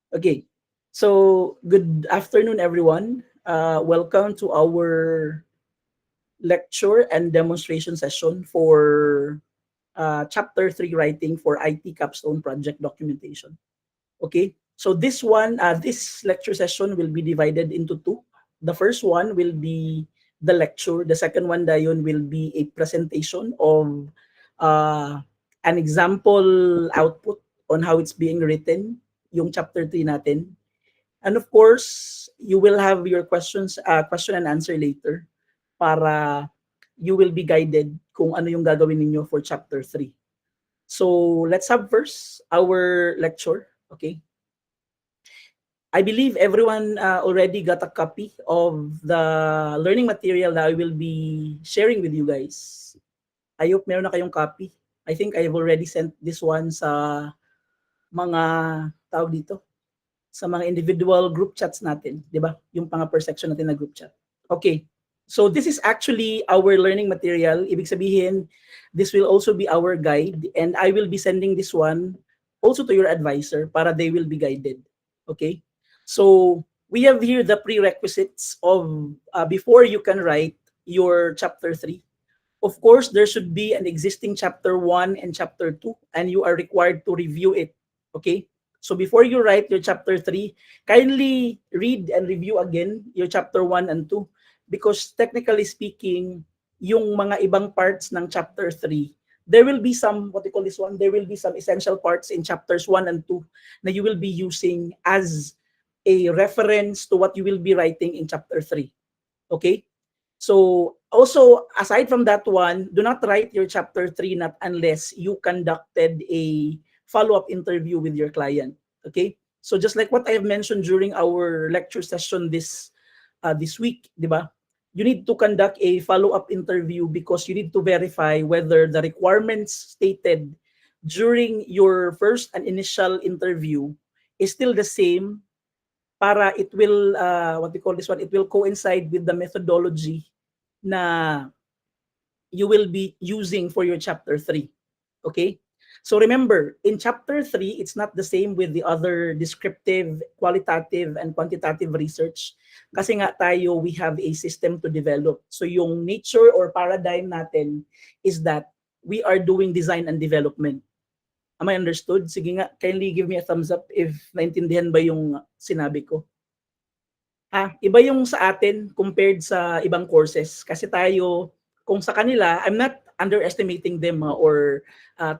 Okay, so good afternoon, everyone. Welcome to our lecture and demonstration session for Chapter 3 Writing for IT Capstone Project Documentation. Okay, so this lecture session will be divided into two. The first one will be the lecture. The second one, dayon, will be a presentation of uh, an example output on how it's being written, yung Chapter 3 natin. And of course, you will have your question and answer later para you will be guided kung ano yung gagawin ninyo for chapter 3. So, let's have first our lecture, okay? I believe everyone already got a copy of the learning material that I will be sharing with you guys. I hope meron na kayong copy. I think I have already sent this one sa mga tawag dito, sa mga individual group chats natin, di ba? Yung mga per section natin na group chat. Okay. So this is actually our learning material. Ibig sabihin, this will also be our guide and I will be sending this one also to your advisor para they will be guided. Okay? So we have here the prerequisites of before you can write your chapter 3. Of course, there should be an existing chapter 1 and chapter 2 and you are required to review it. Okay? So before you write your chapter 3, kindly read and review again your chapter 1 and 2 because technically speaking, yung mga ibang parts ng chapter 3, there will be some, what you call this one, there will be some essential parts in chapters 1 and 2 na you will be using as a reference to what you will be writing in chapter 3. Okay? So also, aside from that one, do not write your chapter 3 not unless you conducted a follow-up interview with your client. Okay? So just like what I have mentioned during our lecture session this week, di ba? You need to conduct a follow-up interview because you need to verify whether the requirements stated during your first and initial interview is still the same para it will, what we call this one, it will coincide with the methodology na you will be using for your chapter 3. Okay? So remember, in chapter 3, it's not the same with the other descriptive, qualitative, and quantitative research. Kasi nga tayo, we have a system to develop. So yung nature or paradigm natin is that we are doing design and development. Am I understood? Sige nga, kindly give me a thumbs up if naintindihan ba yung sinabi ko. Iba yung sa atin compared sa ibang courses. Kasi tayo, kung sa kanila, I'm not underestimating them or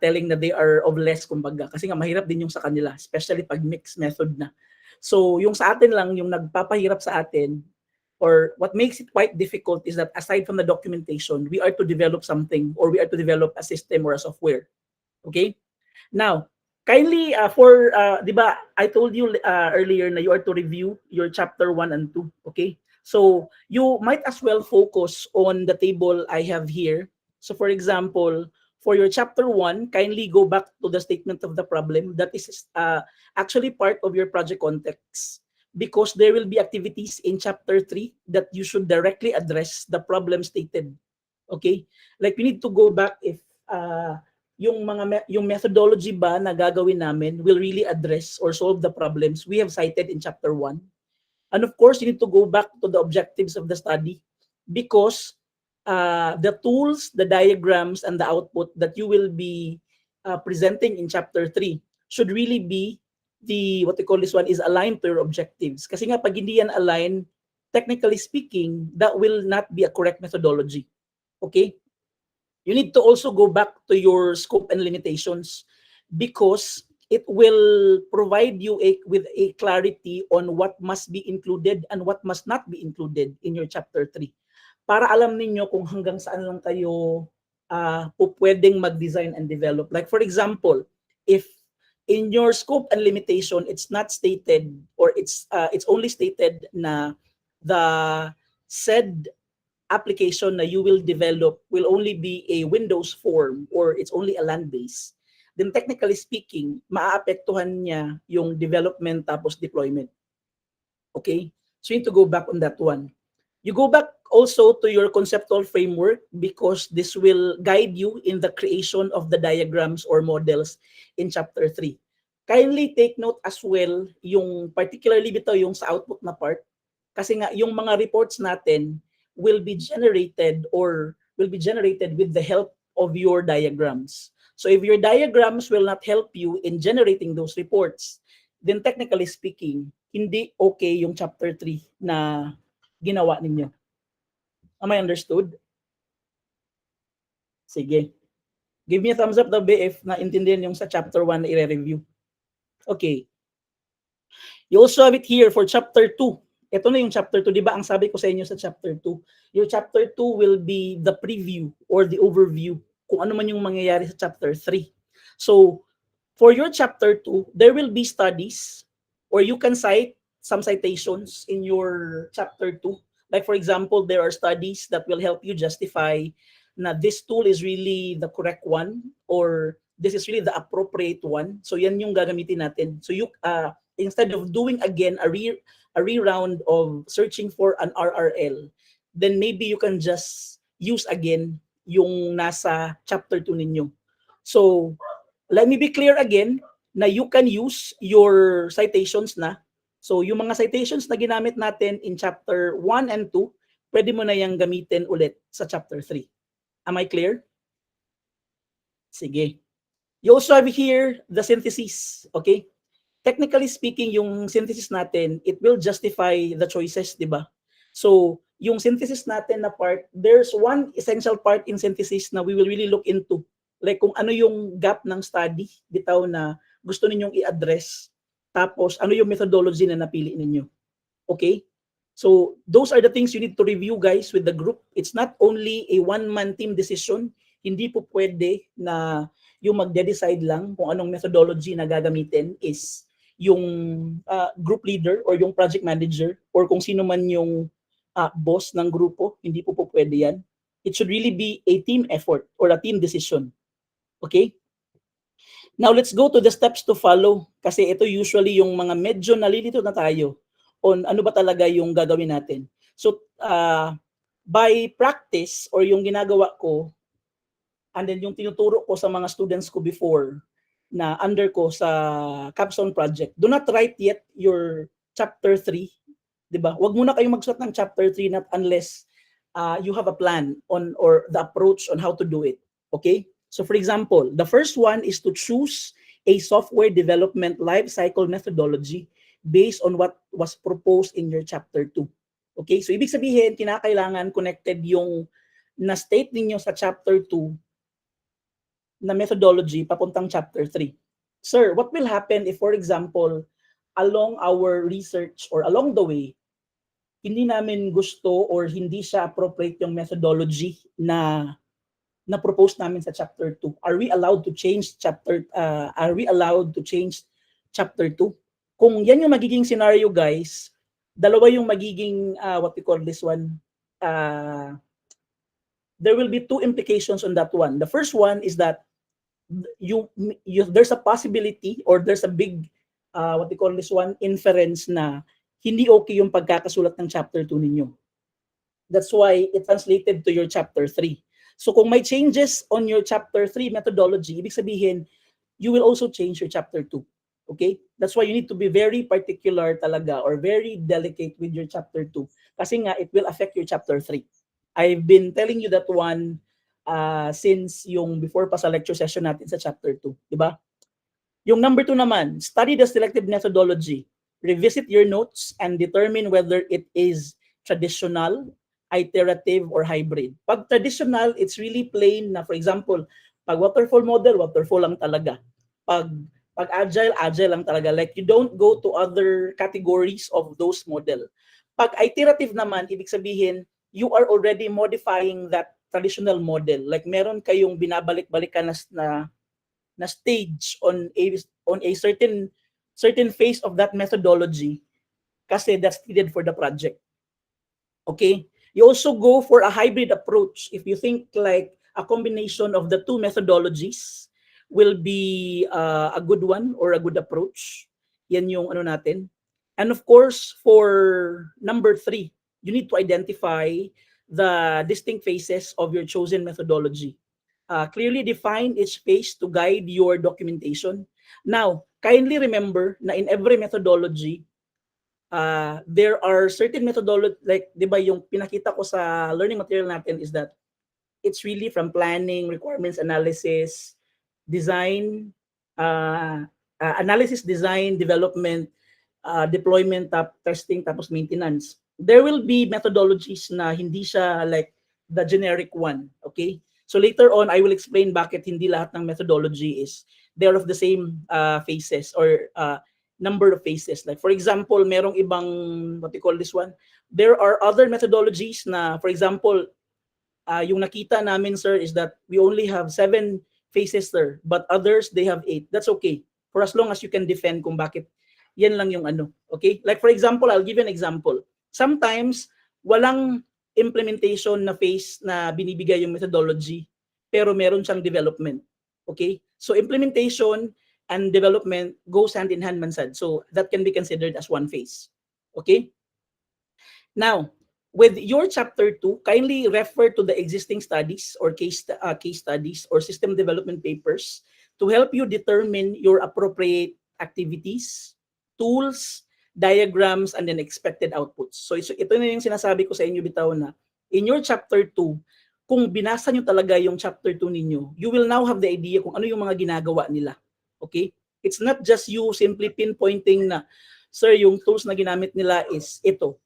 telling that they are of less, kumbaga. Kasi nga mahirap din yung sa kanila, especially pag mixed method na. So yung sa atin lang, yung nagpapahirap sa atin, or what makes it quite difficult is that aside from the documentation, we are to develop something or we are to develop a system or a software. Okay? Now, kindly di ba, I told you earlier na you are to review your chapter 1 and 2, okay? So, you might as well focus on the table I have here. So, for example, for your chapter 1, kindly go back to the statement of the problem that is actually part of your project context because there will be activities in chapter 3 that you should directly address the problem stated. Okay? Like, we need to go back if yung methodology ba na gagawin namin will really address or solve the problems we have cited in chapter 1. And of course, you need to go back to the objectives of the study because the tools, the diagrams, and the output that you will be presenting in chapter 3 should really be what they call this one is aligned to your objectives. Kasi nga pag hindi yan aligned, technically speaking, that will not be a correct methodology. Okay? You need to also go back to your scope and limitations because it will provide you with a clarity on what must be included and what must not be included in your chapter 3. Para alam ninyo kung hanggang saan lang kayo pwedeng mag-design and develop. Like for example, if in your scope and limitation, it's not stated or it's only stated na the said application na you will develop will only be a Windows form or it's only a land base, then technically speaking, maaapektuhan niya yung development tapos deployment. Okay? So you need to go back on that one. You go back also to your conceptual framework because this will guide you in the creation of the diagrams or models in chapter 3. kindly take note as well yung particularly bitaw yung sa output na part kasi nga yung mga reports natin will be generated with the help of your diagrams. So if your diagrams will not help you in generating those reports, then technically speaking, hindi okay yung chapter 3 na ginawa ninyo. Am I understood? Sige. Give me a thumbs up daw if naintindihan yung sa chapter 1 na i-review. Okay. You also have it here for chapter 2. Ito na yung chapter 2, di ba? Ang sabi ko sa inyo sa chapter 2, yung chapter 2 will be the preview or the overview kung ano man yung mangyayari sa chapter 3. So, for your chapter 2, there will be studies or you can cite some citations in your chapter 2. Like for example, there are studies that will help you justify na this tool is really the correct one or this is really the appropriate one. So yan yung gagamitin natin. So you instead of doing again a reround of searching for an RRL, then maybe you can just use again yung nasa chapter 2 ninyo. So let me be clear again na you can use your citations na. So yung mga citations na ginamit natin in chapter 1 and 2, pwede mo na yung gamitin ulit sa chapter 3. Am I clear? Sige. You also have here the synthesis, okay? Technically speaking, yung synthesis natin, it will justify the choices, di ba? So, yung synthesis natin na part, there's one essential part in synthesis na we will really look into. Like kung ano yung gap ng study, bitaw na gusto ninyong i-address. Tapos, ano yung methodology na napili ninyo. Okay? So, those are the things you need to review, guys, with the group. It's not only a one-man team decision. Hindi po pwede na yung magde-decide lang kung anong methodology na gagamitin is yung group leader or yung project manager or kung sino man yung boss ng grupo. Hindi po pwede yan. It should really be a team effort or a team decision. Okay? Now, let's go to the steps to follow. Kasi ito usually yung mga medyo nalilito na tayo on ano ba talaga yung gagawin natin. So, by practice or yung ginagawa ko, and then yung tinuturo ko sa mga students ko before na under ko sa capstone project, do not write yet your chapter 3, di ba? Huwag muna kayong magsulat ng chapter 3 not unless you have a plan on or the approach on how to do it. Okay? So for example, the first one is to choose a software development life cycle methodology based on what was proposed in your chapter 2. Okay? So ibig sabihin, kinakailangan connected yung na-state ninyo sa chapter 2 na methodology papuntang chapter 3. Sir, what will happen if, for example, along our research or along the way, hindi namin gusto or hindi siya appropriate yung methodology na propose namin sa chapter 2? Are we allowed to change chapter 2? Kung yan yung magiging scenario, guys, dalawa yung magiging what we call this one, there will be two implications on that one. The first one is that there's a possibility or there's a big what we call this one, inference na hindi okay yung pagkakasulat ng chapter 2 ninyo. That's why it translated to your chapter 3. So kung may changes on your chapter 3 methodology, ibig sabihin, you will also change your chapter 2. Okay? That's why you need to be very particular talaga or very delicate with your chapter 2 kasi nga it will affect your chapter 3. I've been telling you that one since yung before pa sa lecture session natin sa chapter 2. Diba? Yung number 2 naman, study the selective methodology. Revisit your notes and determine whether it is traditional, iterative, or hybrid. Pag traditional, it's really plain na, for example, pag waterfall model, waterfall lang talaga. Pag agile, agile lang talaga. Like you don't go to other categories of those model. Pag iterative naman, ibig sabihin, you are already modifying that traditional model. Like meron kayong binabalik-balikan na stage on a certain phase of that methodology kasi that's needed for the project. Okay? You also go for a hybrid approach if you think like a combination of the two methodologies will be a good one or a good approach. Yan yung ano natin. And of course, for number 3, you need to identify the distinct phases of your chosen methodology. Clearly define each phase to guide your documentation. Now, kindly remember na in every methodology, there are certain methodology, like, di ba yung pinakita ko sa learning material natin is that it's really from planning, requirements analysis, design, analysis, design, development, deployment, testing, tapos maintenance. There will be methodologies na hindi siya like the generic one, okay? So later on, I will explain bakit hindi lahat ng methodology is they're of the same phases or number of phases. Like for example, merong ibang, what you call this one? There are other methodologies na, for example, yung nakita namin, sir, is that we only have 7 phases, sir. But others, they have 8. That's okay. For as long as you can defend kung bakit yan lang yung ano. Okay? Like for example, I'll give you an example. Sometimes, walang implementation na phase na binibigay yung methodology, pero meron siyang development. Okay? So implementation and development goes hand in hand, Mansad. So that can be considered as one phase. Okay? Now, with your chapter 2, kindly refer to the existing studies or case studies or system development papers to help you determine your appropriate activities, tools, diagrams, and then expected outputs. So ito na yung sinasabi ko sa inyo, bitaw, na in your chapter 2, kung binasa nyo talaga yung chapter 2 ninyo, you will now have the idea kung ano yung mga ginagawa nila. Okay? It's not just you simply pinpointing na, sir, yung tools na ginamit nila is ito.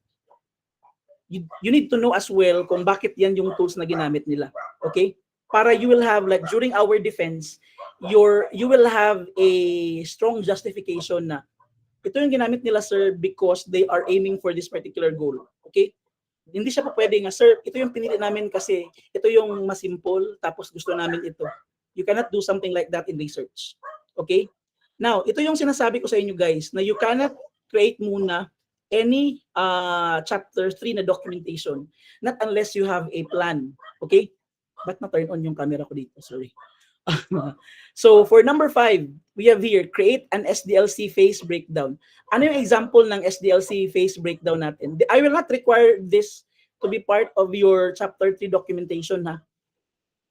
You need to know as well kung bakit yan yung tools na ginamit nila. Okay? Para you will have, like during our defense, you will have a strong justification na ito yung ginamit nila, sir, because they are aiming for this particular goal. Okay? Hindi siya pa pwede nga, sir, ito yung pinili namin kasi ito yung mas simple, tapos gusto namin ito. You cannot do something like that in research. Okay? Now, ito yung sinasabi ko sa inyo, guys, na you cannot create muna any chapter 3 na documentation, not unless you have a plan. Okay? Ba't na-turn on yung camera ko dito? Sorry. So, for number 5, we have here, create an SDLC phase breakdown. Ano yung example ng SDLC phase breakdown natin? I will not require this to be part of your chapter 3 documentation, ha?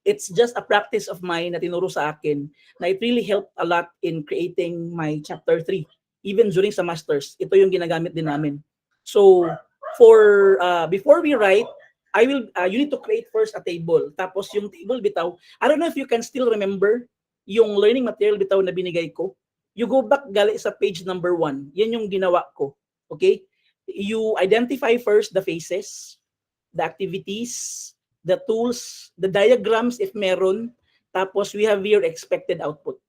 It's just a practice of mine na tinuro sa akin na it really helped a lot in creating my chapter 3. Even during sa masters, ito yung ginagamit din namin. So, for before we write, you need to create first a table. Tapos yung table, bitaw, I don't know if you can still remember yung learning material, bitaw, na binigay ko. You go back gali sa page number 1. Yan yung ginawa ko. Okay? You identify first the phases, the activities, the tools, the diagrams if meron. Tapos we have your expected output.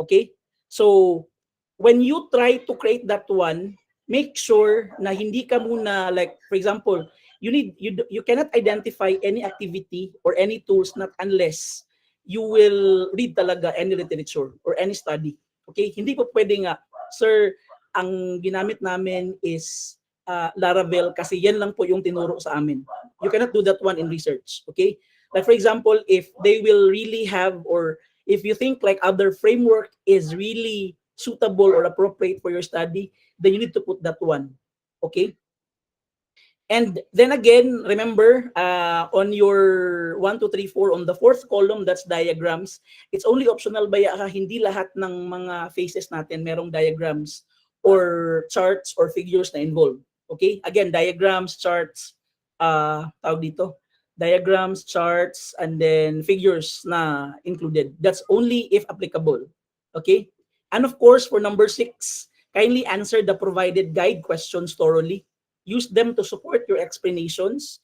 Okay? So, when you try to create that one, make sure na hindi ka muna, like for example, you cannot identify any activity or any tools not unless you will read talaga any literature or any study. Okay? Hindi po pwede nga, sir, ang ginamit namin is Laravel kasi yan lang po yung tinuro sa amin. You cannot do that one in research. Okay? Like for example, if they will really have, or if you think like other framework is really suitable or appropriate for your study, then you need to put that one. Okay? And then again, remember, on your 1, 2, 3, 4, on the 4th column, that's diagrams. It's only optional ba hindi lahat ng mga phases natin merong diagrams or charts or figures na involved. Okay? Again, diagrams, charts, tawag dito, diagrams, charts, and then figures na included. That's only if applicable. Okay? And of course, for number 6, kindly answer the provided guide questions thoroughly. Use them to support your explanations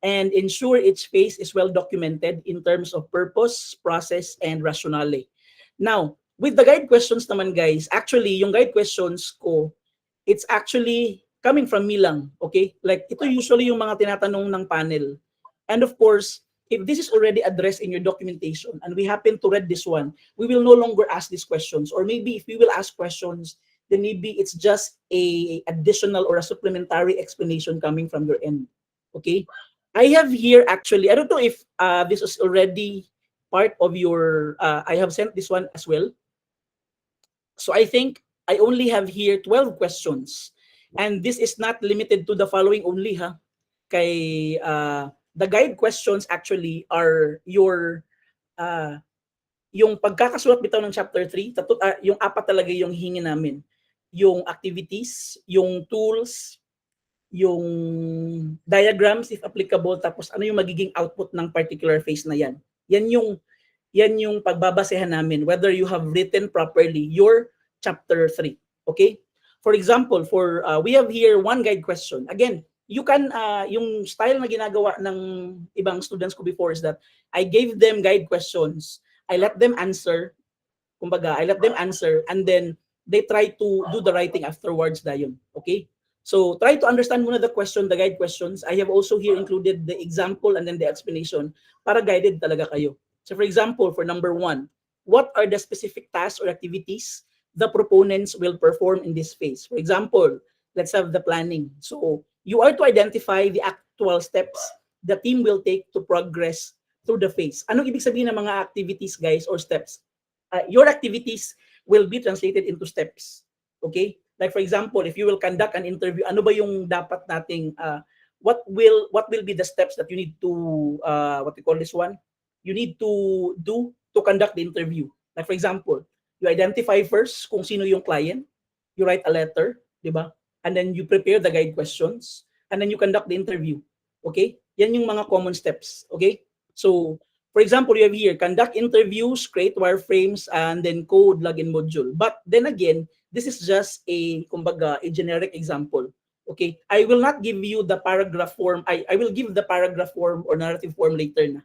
and ensure each phase is well documented in terms of purpose, process, and rationale. Now, with the guide questions naman, guys, actually, yung guide questions ko, it's actually coming from me lang, okay? Like, ito usually yung mga tinatanong ng panel. And of course, if this is already addressed in your documentation and we happen to read this one, we will no longer ask these questions. Or maybe if we will ask questions, then maybe it's just a additional or a supplementary explanation coming from your end. Okay? I have here actually, I don't know if this is already part of your, I have sent this one as well. So I think I only have here 12 questions. And this is not limited to the following only, ha? Kay, the guide questions actually are your yung pagkakasulat bitaw ng chapter 3, yung apat talaga yung hihingi namin. Yung activities, yung tools, yung diagrams if applicable, tapos ano yung magiging output ng particular phase na yan. Yan yung pagbabasehan namin whether you have written properly your chapter 3. Okay? For example, we have here one guide question. Again, you can yung style na ginagawa ng ibang students ko before is that I gave them guide questions. I let them answer. Kumbaga, I let them answer and then they try to do the writing afterwards dayon. Okay? So, try to understand muna the question, the guide questions. I have also here included the example and then the explanation para guided talaga kayo. So, for example, for number 1, what are the specific tasks or activities the proponents will perform in this phase? For example, let's have the planning. So, you are to identify the actual steps the team will take to progress through the phase. Anong ibig sabihin ng mga activities, guys, or steps? Your activities will be translated into steps. Okay? Like for example, if you will conduct an interview, ano ba yung dapat nating what will be the steps that you need to what we call this one? You need to do to conduct the interview. Like for example, you identify first kung sino yung client, you write a letter, di ba? And then you prepare the guide questions, and then you conduct the interview. Okay? Yan yung mga common steps. Okay? So, for example, you have here, conduct interviews, create wireframes, and then code login module. But then again, this is just kumbaga, a generic example. Okay? I will not give you the paragraph form. I will give the paragraph form or narrative form later na.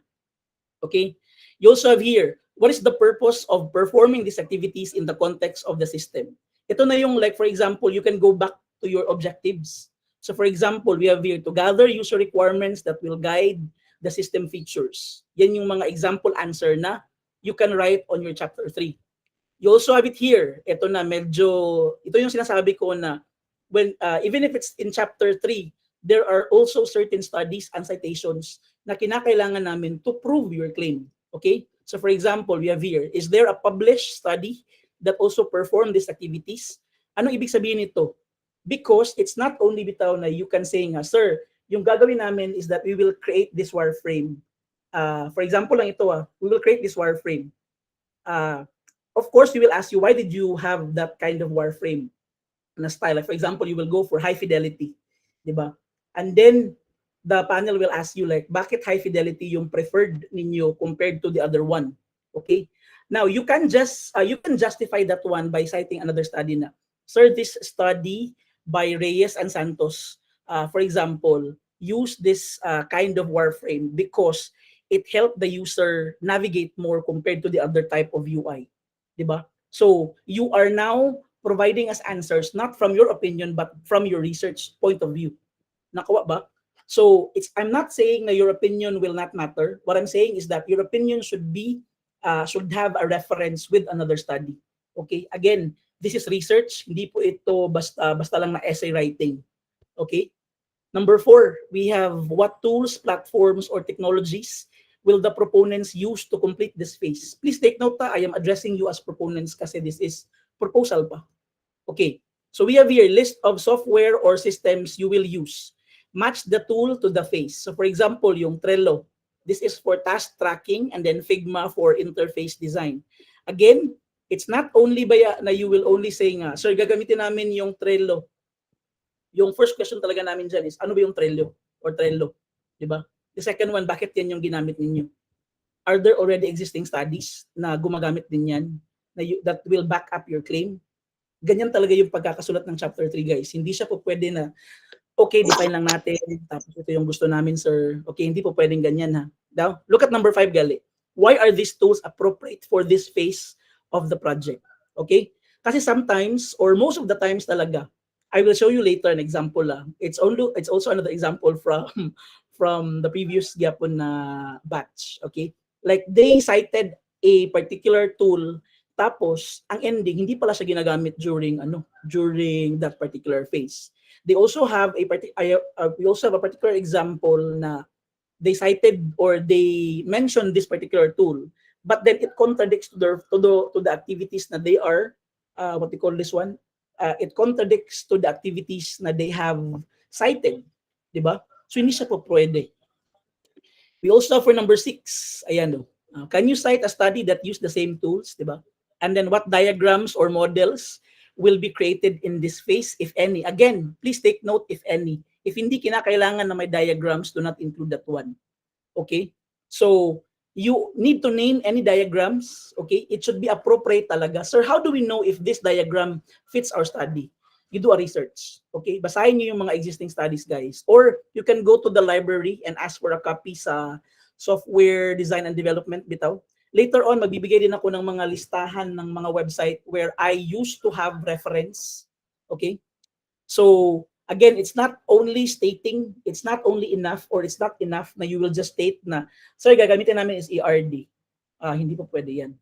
Okay? You also have here, what is the purpose of performing these activities in the context of the system? Ito na yung, like, for example, you can go back to your objectives. So, for example, we have here to gather user requirements that will guide the system features. Yan yung mga example answer na you can write on your chapter 3. You also have it here. Ito yung sinasabi ko na when even if it's in chapter 3, there are also certain studies and citations na kinakailangan namin to prove your claim. Okay? So for example, we have here, is there a published study that also perform these activities? Anong ibig sabihin nito? Because it's not only bitaw na you can say nga, sir, yung gagawin namin is that we will create this wireframe. For example lang ito, we will create this wireframe. Of course, we will ask you, why did you have that kind of wireframe na style? Like for example, you will go for high fidelity, di ba? And then, the panel will ask you like, bakit high fidelity yung preferred ninyo compared to the other one? Okay? Now, you can justify that one by citing another study na, sir, this study by Reyes and Santos, for example, use this kind of wireframe because it helped the user navigate more compared to the other type of UI. Diba? So, you are now providing us answers not from your opinion but from your research point of view. Nakuha ba? So, I'm not saying na your opinion will not matter. What I'm saying is that your opinion should have a reference with another study. Okay? Again, this is research. Hindi po ito basta lang na essay writing. Okay? Number 4, we have what tools, platforms, or technologies will the proponents use to complete this phase? Please take note, I am addressing you as proponents kasi this is proposal pa. Okay, so we have here list of software or systems you will use. Match the tool to the phase. So for example, yung Trello, this is for task tracking, and then Figma for interface design. Again, it's not only na you will only say nga, sir, gagamitin namin yung Trello. Yung first question talaga namin dyan is, ano ba yung Trello or Trello? Diba? The second one, bakit yan yung ginamit ninyo? Are there already existing studies na gumagamit din yan that will back up your claim? Ganyan talaga yung pagkakasulat ng chapter 3, guys. Hindi siya po pwede na, okay, define lang natin, tapos ito yung gusto namin, sir. Okay, hindi po pwedeng ganyan, ha? Now, look at number 5, gali. Why are these tools appropriate for this phase of the project? Okay? Kasi sometimes, or most of the times talaga, I will show you later an example lang. It's also another example from the previous gyapon na batch. Okay? Like they cited a particular tool, tapos ang ending hindi pala siya ginagamit during that particular phase. They also have we also have a particular example na they cited or they mentioned this particular tool, but then it contradicts to the activities na they are what they call this one. It contradicts to the activities na they have cited, di ba? So hindi siya po pwede. We also have for number 6, ayan o. Can you cite a study that used the same tools, di ba? And then what diagrams or models will be created in this phase, if any? Again, please take note, if any. If hindi kinakailangan na may diagrams, do not include that one. Okay? So, you need to name any diagrams. Okay? It should be appropriate talaga. Sir, how do we know if this diagram fits our study? You do a research. Okay? Basahin niyo yung mga existing studies, guys. Or you can go to the library and ask for a copy sa software design and development bitaw. Later on, magbibigay din ako ng mga listahan ng mga website where I used to have reference. Okay? So, again, it's not only stating, it's not only enough or it's not enough na you will just state na, sir, gagamitin namin is ERD. Hindi po pwede yan.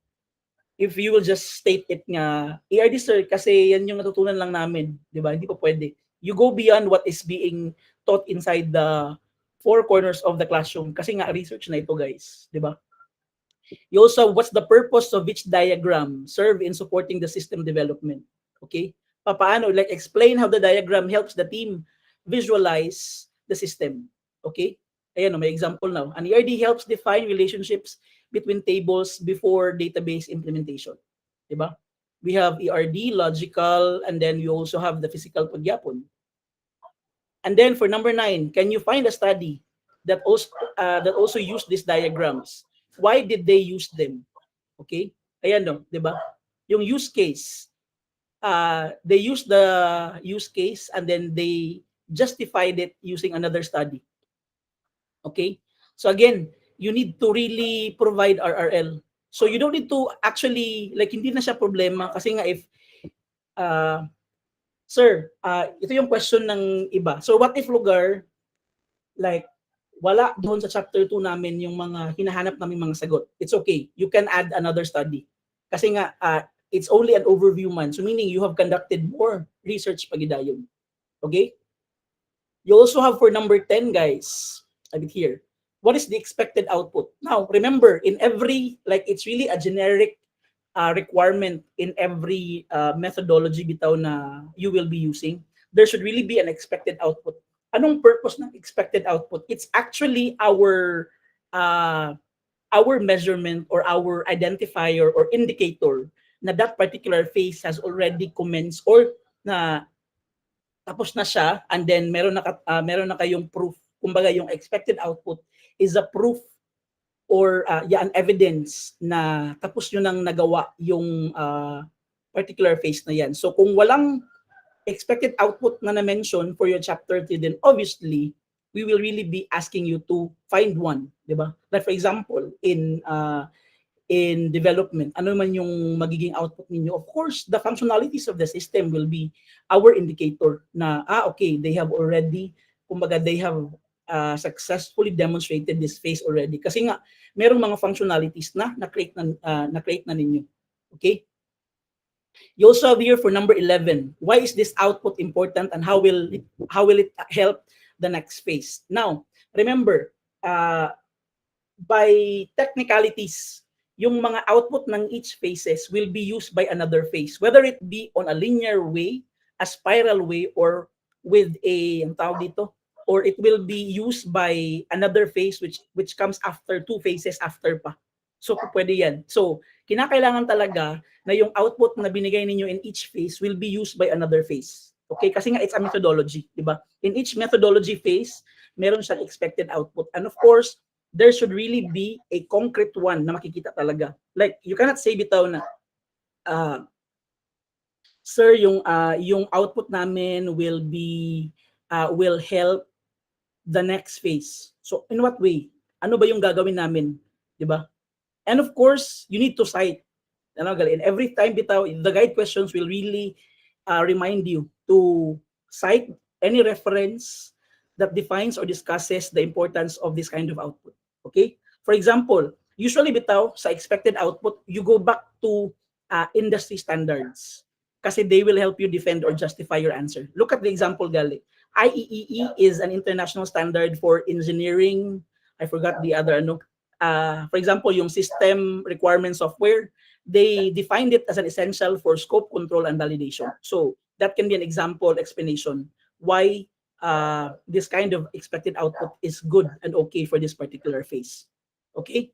If you will just state it nga, ERD sir, kasi yan yung natutunan lang namin. Di ba? Hindi po pwede. You go beyond what is being taught inside the four corners of the classroom. Kasi nga, research na ito, guys. Di ba? You also, what's the purpose of each diagram serve in supporting the system development? Okay? Paano, like explain how the diagram helps the team visualize the system. Okay? Ayan, may example now. An ERD helps define relationships between tables before database implementation. Diba? We have ERD, logical, and then you also have the physical pagyapon. And then for number 9, can you find a study that also used these diagrams? Why did they use them? Okay? Ayan no, di ba? Yung use case, they used the use case and then they justified it using another study. Okay? So again, you need to really provide RRL. So you don't need to actually, like hindi na siya problema kasi nga if, sir, ito yung question ng iba. So what if lugar, like, wala doon sa chapter 2 namin yung mga hinahanap namin mga sagot. It's okay. You can add another study. Kasi nga, it's only an overview man. So meaning you have conducted more research pagidayon. Okay? You also have for number 10, guys, a bit here. What is the expected output? Now, remember, in every, like it's really a generic requirement in every methodology bitaw na you will be using. There should really be an expected output. Anong purpose ng expected output? It's actually our measurement or our identifier or indicator na that particular phase has already commenced or na tapos na siya and then meron na kayong proof. Kumbaga yung expected output is a proof or an evidence na tapos nyo nang nagawa yung particular phase na yan. So kung walang expected output na na-mention for your chapter 3, then obviously, we will really be asking you to find one, di ba? Like for example, in development, ano man yung magiging output ninyo? Of course, the functionalities of the system will be our indicator na, okay, they have already, kumbaga, they have successfully demonstrated this phase already. Kasi nga, merong mga functionalities na na-create na ninyo. Okay? You also have here for number 11. Why is this output important and how will it help the next phase? Now, remember, by technicalities, yung mga output ng each phases will be used by another phase, whether it be on a linear way, a spiral way, or with ang tawag dito, or it will be used by another phase which comes after 2 phases after pa. So, pwede yan. So, kinakailangan talaga na yung output na binigay ninyo in each phase will be used by another phase. Okay? Kasi nga, it's a methodology. Diba? In each methodology phase, meron siyang expected output. And of course, there should really be a concrete one na makikita talaga. Like, you cannot say bitaw na, sir, yung output namin will help the next phase. So, in what way? Ano ba yung gagawin namin? Diba? And of course, you need to cite. And every time bitaw, the guide questions will really remind you to cite any reference that defines or discusses the importance of this kind of output. Okay? For example, usually bitaw, sa expected output, you go back to industry standards kasi they will help you defend or justify your answer. Look at the example, gali. IEEE is an international standard for engineering. I forgot the other, for example, yung system requirement software, they defined it as an essential for scope control and validation. So that can be an example explanation why this kind of expected output is good and okay for this particular phase. Okay?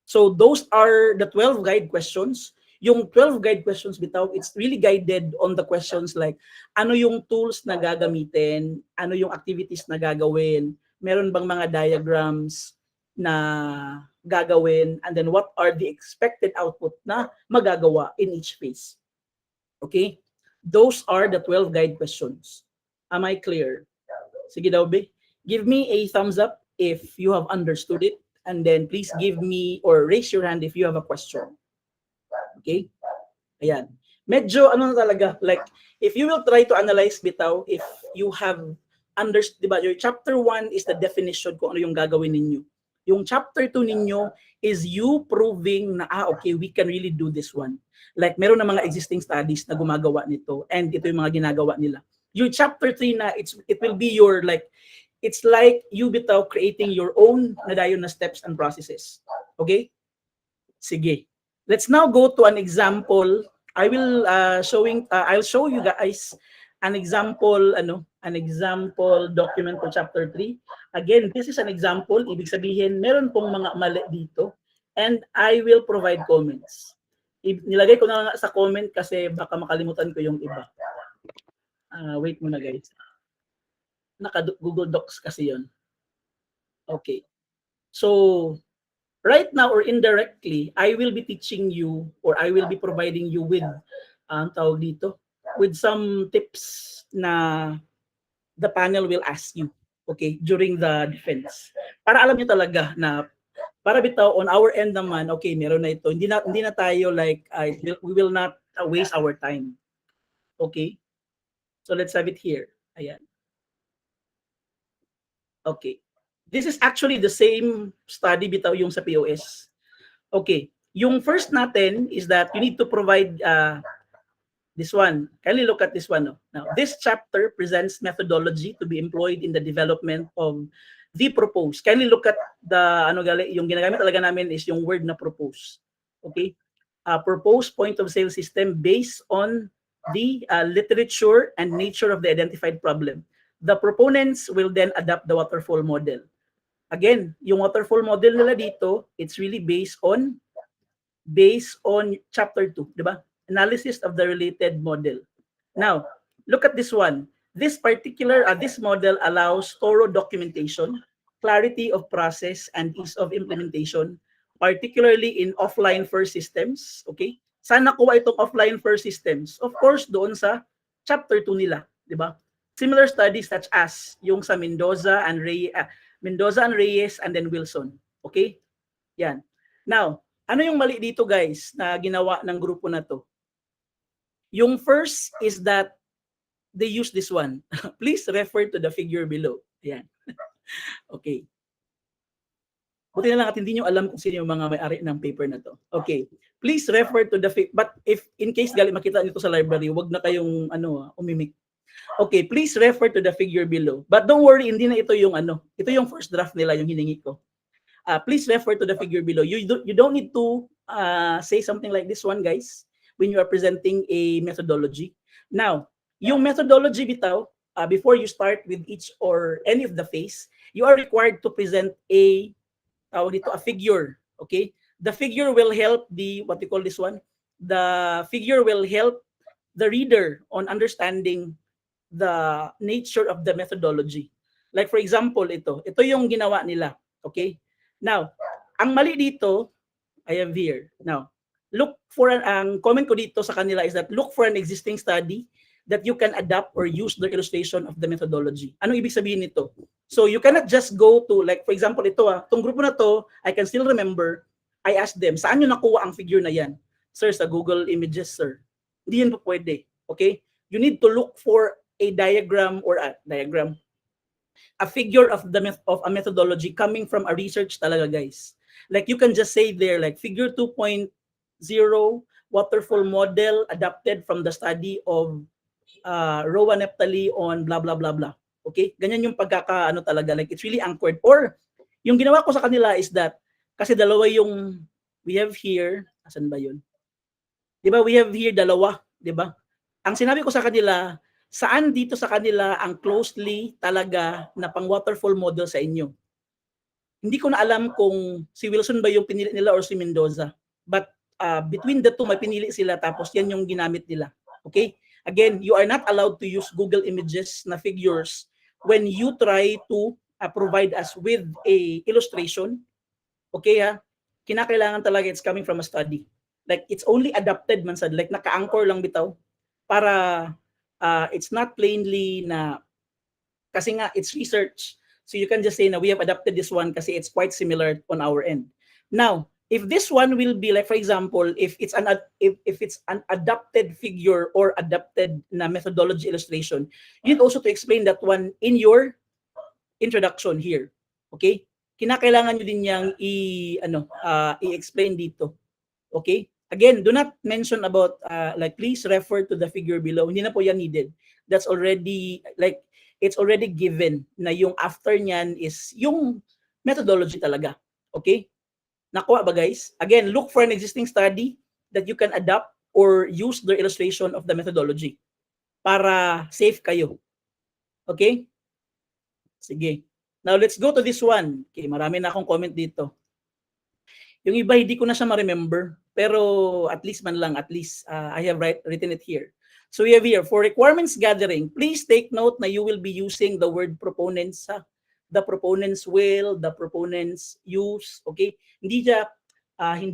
So those are the 12 guide questions. Yung 12 guide questions bitaw, it's really guided on the questions like ano yung tools na gagamitin, ano yung activities na gagawin, meron bang mga diagrams na gagawin, and then what are the expected output na magagawa in each phase. Okay? Those are the 12 guide questions. Am I clear? Sige daw, Be. Give me a thumbs up if you have understood it. And then please give me or raise your hand if you have a question. Okay? Ayan. Medyo ano na talaga, like, if you will try to analyze bitaw, if you have understood, diba, your chapter 1 is the definition kung ano yung gagawin ninyo. Yung chapter 2 ninyo is you proving na, okay, we can really do this one. Like, meron na mga existing studies na gumagawa nito, and ito yung mga ginagawa nila. Yung chapter 3 na, it will be your, like, it's like you bitaw creating your own na dayon na steps and processes. Okay? Sige. Let's now go to an example. I'll show you guys an example document for chapter 3. Again, this is an example. Ibig sabihin, meron pong mga mali dito, and I will provide comments. Nilagay ko na sa comment kasi baka makalimutan ko yung iba. Wait muna guys. Naka-Google Docs kasi yon. Okay. So, right now or indirectly, I will be teaching you or I will be providing you with tawag dito, with some tips na the panel will ask you, okay, during the defense. Para alam niyo talaga na para bitaw on our end naman, okay, meron na ito. Hindi na tayo like we will not waste our time. Okay? So let's have it here. Ayan. Okay. This is actually the same study bitaw yung sa POS. Okay. Yung first natin is that you need to provide this one. Kindly look at this one. No? Now, this chapter presents methodology to be employed in the development of the propose. Kindly look at the yung ginagamit talaga namin is yung word na propose. Okay? Propose point of sale system based on the literature and nature of the identified problem. The proponents will then adapt the waterfall model. Again, yung waterfall model nila dito, it's really based on chapter 2, di ba? Analysis of the related model. Now, look at this one. This model allows thorough documentation, clarity of process, and ease of implementation, particularly in offline first systems. Okay? Saan nakuha itong offline first systems? Of course, doon sa chapter 2 nila, di ba? Similar studies such as yung sa Mendoza and Reyes and then Wilson. Okay? Yan. Now, ano yung mali dito guys na ginawa ng grupo na to? Yung first is that they use this one. Please refer to the figure below. Yan. Okay. Buti na lang at hindi nyo alam kung sino yung mga may-ari ng paper na to. Okay. Please refer to the but if in case makita nyo to sa library, wag na kayong umimik. Okay, please refer to the figure below. But don't worry, hindi na ito yung ito yung first draft nila, yung hiningi ko. Please refer to the figure below. You don't need to say something like this one, guys, when you are presenting a methodology. Now, yung methodology bitaw, before you start with each or any of the phase, you are required to present a figure. Okay, the figure will help what we call this one. The figure will help the reader on understanding the nature of the methodology. Like for example, ito yung ginawa nila. Okay? Now, ang mali dito, I have here. Now, look for ang comment ko dito sa kanila is that look for an existing study that you can adapt or use the illustration of the methodology. Ano ibig sabihin nito? So you cannot just go to, like for example, itong grupo na to, I can still remember, I asked them, saan nyo nakuha ang figure na yan? Sir, sa Google Images, sir. Hindi yan po pwede. Okay? You need to look for a diagram or a figure of a methodology coming from a research talaga, guys. Like you can just say there, like figure 2.0 waterfall model adapted from the study of Rowan Neptali on blah blah blah blah. Okay? Ganyan yung talaga, like it's really anchored. Or yung ginawa ko sa kanila is that kasi dalawa yung we have here, asan ba yun? 'Di ba? We have here dalawa, 'di ba? Ang sinabi ko sa kanila, saan dito sa kanila ang closely talaga na pang waterfall model sa inyo? Hindi ko na alam kung si Wilson ba yung pinili nila or si Mendoza. But between the two, may pinili sila tapos yan yung ginamit nila. Okay? Again, you are not allowed to use Google Images na figures when you try to provide us with a illustration. Okay ha? Kinakailangan talaga it's coming from a study. Like it's only adapted man sad, like naka-anchor lang bitaw para it's not plainly na kasi nga it's research. So you can just say na we have adapted this one kasi it's quite similar on our end. Now, if this one will be like for example, if it's an adapted figure or adapted na methodology illustration, you need also to explain that one in your introduction here. Okay? Kinakailangan nyo din yang i-explain dito. Okay? Again, do not mention about like please refer to the figure below. Hindi na po yan needed. That's already like it's already given na yung after niyan is yung methodology talaga. Okay? Nakuha ba guys? Again, look for an existing study that you can adapt or use the illustration of the methodology para safe kayo. Okay? Sige. Now, let's go to this one. Okay, marami na akong comment dito. Yung iba, hindi ko na siya ma-remember. Pero at least I have written it here. So we have here, for requirements gathering, please take note na you will be using the word proponents. The proponents will, the proponents use. Okay? Hindi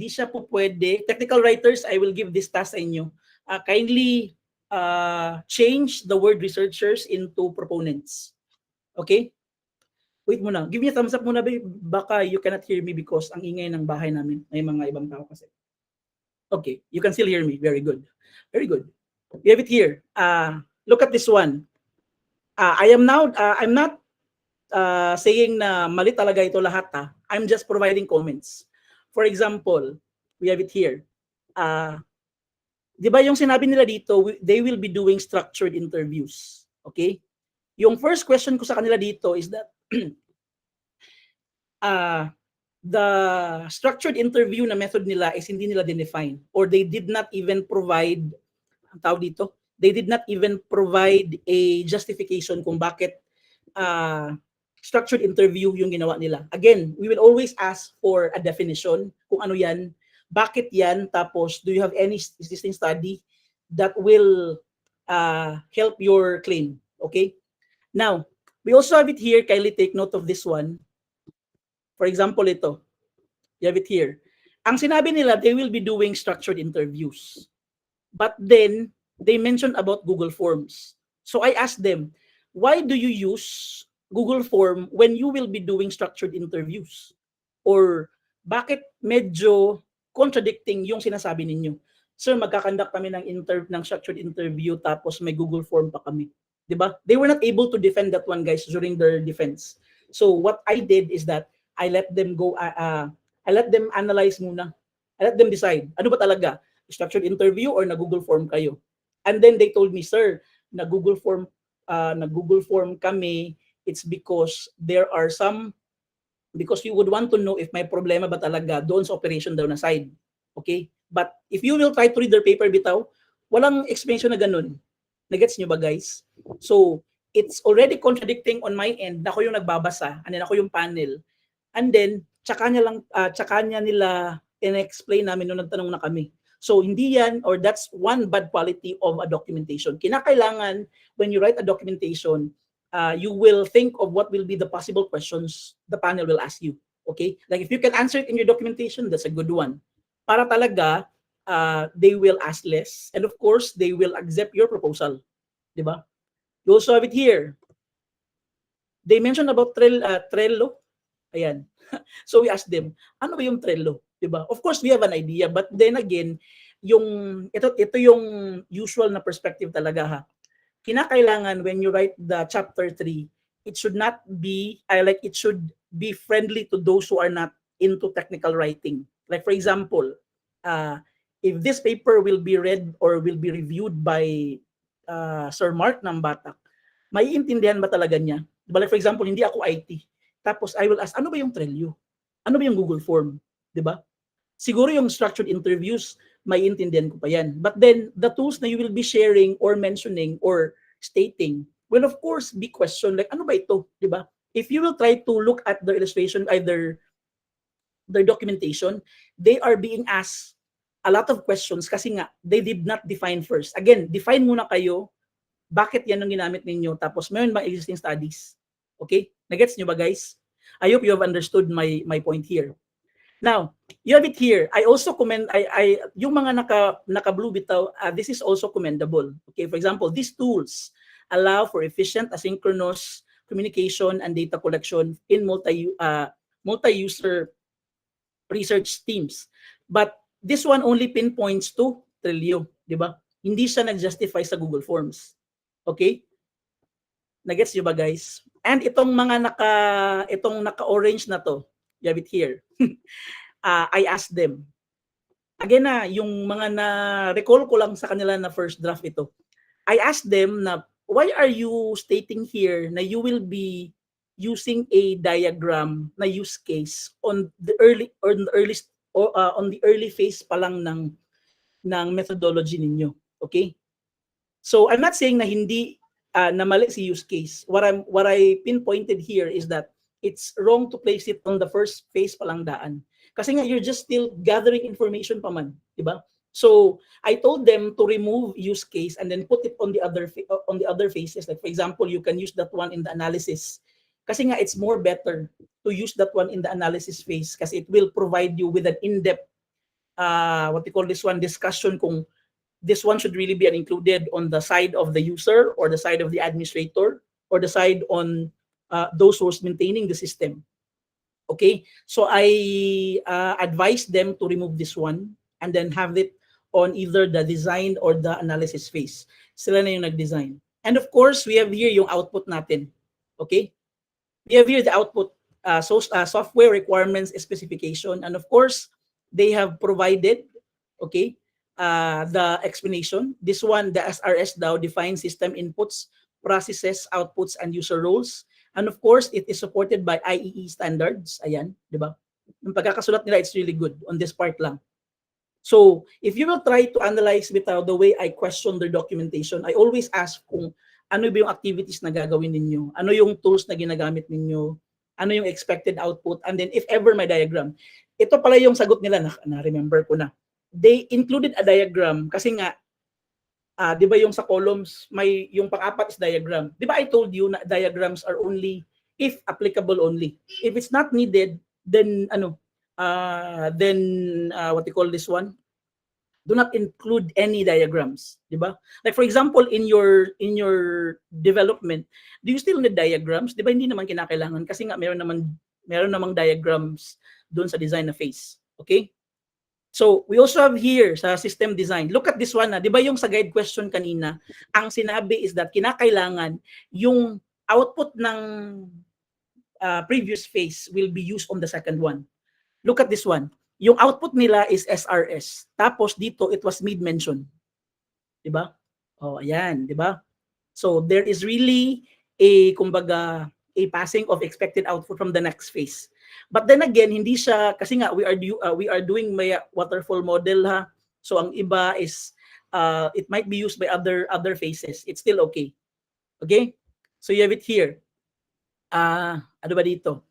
siya po pwede. Technical writers, I will give this task sa inyo. Kindly change the word researchers into proponents. Okay? Wait muna. Give me a thumbs up muna, babe. Baka you cannot hear me because ang ingay ng bahay namin. May mga ibang tao kasi. Okay. You can still hear me. Very good. Very good. We have it here. Look at this one. I'm not saying na mali talaga ito lahat. I'm just providing comments. For example, we have it here. Di ba yung sinabi nila dito, they will be doing structured interviews. Okay? Yung first question ko sa kanila dito is that the structured interview na method nila is hindi nila define or they did not even provide they did not even provide a justification kung bakit structured interview yung ginawa nila. Again, we will always ask for a definition kung ano yan, bakit yan, tapos do you have any existing study that will help your claim. Okay? Now, we also have it here. Kindly take note of this one. For example, ito. You have it here. Ang sinabi nila, they will be doing structured interviews. But then, they mentioned about Google Forms. So I asked them, why do you use Google Form when you will be doing structured interviews? Or bakit medyo contradicting yung sinasabi ninyo? Sir, magkakandak kami ng structured interview tapos may Google Form pa kami. Diba? They were not able to defend that one, guys, during their defense. So what I did is that I let them go, I let them analyze muna. I let them decide. Ano ba talaga? Structured interview or na Google Form kayo? And then they told me, sir, na Google Form kami, it's because there are some, because you would want to know if may problema ba talaga doon sa operation daw na side. Okay? But if you will try to read their paper bitaw, walang explanation na ganun. Nagets nyo ba, guys? So, it's already contradicting on my end na ako yung nagbabasa, and then ako yung panel. And then, tsaka niya nila in-explain namin nung nagtanong na kami. So, hindi yan, or that's one bad quality of a documentation. Kinakailangan, when you write a documentation, you will think of what will be the possible questions the panel will ask you. Okay? Like, if you can answer it in your documentation, that's a good one. Para talaga, they will ask less. And of course, they will accept your proposal. Diba? You also have it here. They mentioned about Trello. Ayan. So we asked them, ano ba yung Trello? Diba? Of course, we have an idea. But then again, ito yung usual na perspective talaga ha. Kinakailangan when you write the chapter 3, it should not be, it should be friendly to those who are not into technical writing. Like for example, if this paper will be read or will be reviewed by Sir Mark ng Batak, maiintindihan ba talaga niya? Diba? Like for example, hindi ako IT. Tapos I will ask, ano ba yung Trello? Ano ba yung Google Form? Diba? Siguro yung structured interviews, maiintindihan ko pa yan. But then, the tools na you will be sharing or mentioning or stating will of course be questioned like, ano ba ito? Diba? if you will try to look at the illustration, either their documentation, they are being asked a lot of questions kasi nga they did not define first. Again, define muna kayo bakit yan ang ginamit ninyo, tapos mayroon bang existing studies. Okay? Nagets nyo ba, guys? I hope you have understood my point here. Now, you have it here. I also commend yung mga naka blue bitaw, this is also commendable. Okay, for example, these tools allow for efficient asynchronous communication and data collection in multi-user research teams. But this one only pinpoints to Trilio, di ba? Hindi siya nag-justify sa Google Forms. Okay? Nagets nyo ba, guys? And itong naka-orange na to, you have it here. I asked them. Again na, yung mga na-recall ko lang sa kanila na first draft ito. I asked them na, why are you stating here na you will be using a diagram na use case on the early phase pa lang ng methodology ninyo. Okay? So I'm not saying na hindi na mali si use case. What I pinpointed here is that it's wrong to place it on the first phase pa lang daan. Kasi nga you're just still gathering information pa man, di ba? So I told them to remove use case and then put it on the other phases. Like for example, you can use that one in the analysis. Kasi nga it's more better to use that one in the analysis phase kasi it will provide you with an in-depth what we call this one discussion kung this one should really be included on the side of the user or the side of the administrator or the side on those who's maintaining the system. Okay, so I advise them to remove this one and then have it on either the design or the analysis phase. Sila na yung nag-design. And of course, we have here yung output natin. Okay, we have here the output software requirements specification, and of course, they have provided, okay, the explanation. This one, the SRS DAO defines system inputs, processes, outputs, and user roles. And of course, it is supported by IEE standards. Ayan, di ba? Yung pagkakasulat nila, it's really good on this part lang. So, if you will try to analyze without the way I question their documentation, I always ask kung ano ba yung activities na gagawin ninyo, ano yung tools na ginagamit ninyo, ano yung expected output, and then if ever may diagram. Ito pala yung sagot nila, na-remember ko na. They included a diagram kasi nga, di ba yung sa columns, may yung pang-apat is diagram. Di ba I told you na diagrams are only if applicable only. If it's not needed, then what you call this one? Do not include any diagrams, di ba? Like for example, in your development, do you still need diagrams? Di ba hindi naman kinakailangan kasi nga meron namang diagrams doon sa design na phase. Okay? So, we also have here sa system design. Look at this one. Di ba yung sa guide question kanina, ang sinabi is that kinakailangan yung output ng previous phase will be used on the second one. Look at this one. Yung output nila is SRS. Tapos dito, it was mid-mention. Di ba? Oh, ayan. Di ba? So, there is really a passing of expected output from the next phase. But then again, hindi siya, kasi nga we are doing may waterfall model ha. So ang iba is it might be used by other phases. It's still okay. Okay? So you have it here. Ano ba dito?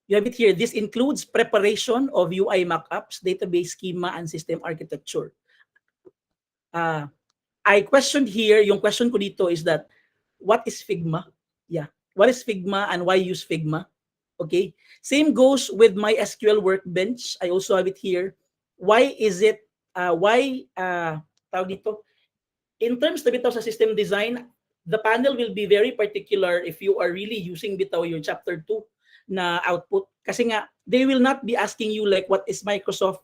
You have it here. This includes preparation of UI mockups, database schema, and system architecture. I questioned here, yung question ko dito is that, what is Figma? Yeah. What is Figma and why use Figma? Okay. Same goes with my SQL workbench. I also have it here. Why is it, tawag dito? In terms of bitaw sa system design, the panel will be very particular if you are really using bitaw your chapter 2 na output. Kasi nga, they will not be asking you like, what is Microsoft,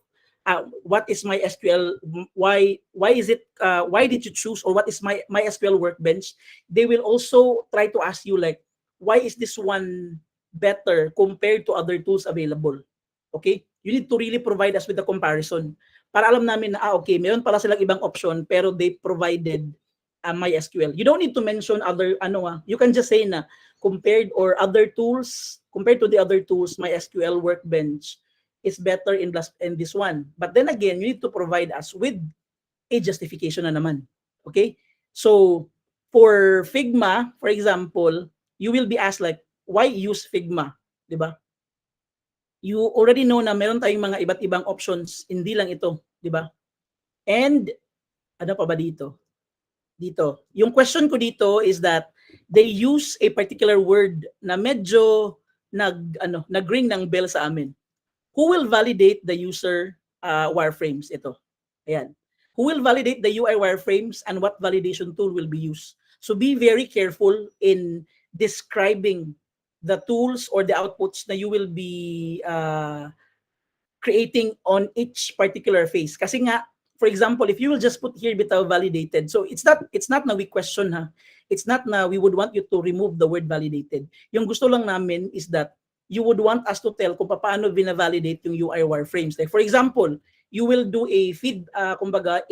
what is my SQL, why is it, why did you choose, or what is my SQL workbench? They will also try to ask you like, why is this one better compared to other tools available? Okay? You need to really provide us with a comparison para alam namin na, okay, meron pala silang ibang option pero they provided MySQL. You don't need to mention other, you can just say na compared or other tools, compared to the other tools, MySQL workbench is better in this one. But then again, you need to provide us with a justification na naman. Okay? So, for Figma, for example, you will be asked like, why use Figma, di ba? You already know na meron tayong mga iba't ibang options, hindi lang ito, di ba? And ano pa ba dito? Dito. Yung question ko dito is that they use a particular word na medyo nag-ring ng bell sa amin. Who will validate the user wireframes? Ito. Ayan. Who will validate the UI wireframes and what validation tool will be used? So be very careful in describing the tools or the outputs na you will be creating on each particular phase. Kasi nga, for example, if you will just put here bitaw validated, so it's not na we question ha. It's not na we would want you to remove the word validated. Yung gusto lang namin is that you would want us to tell kung paano bina-validate yung UI wireframes. Like for example, you will do a kumbaga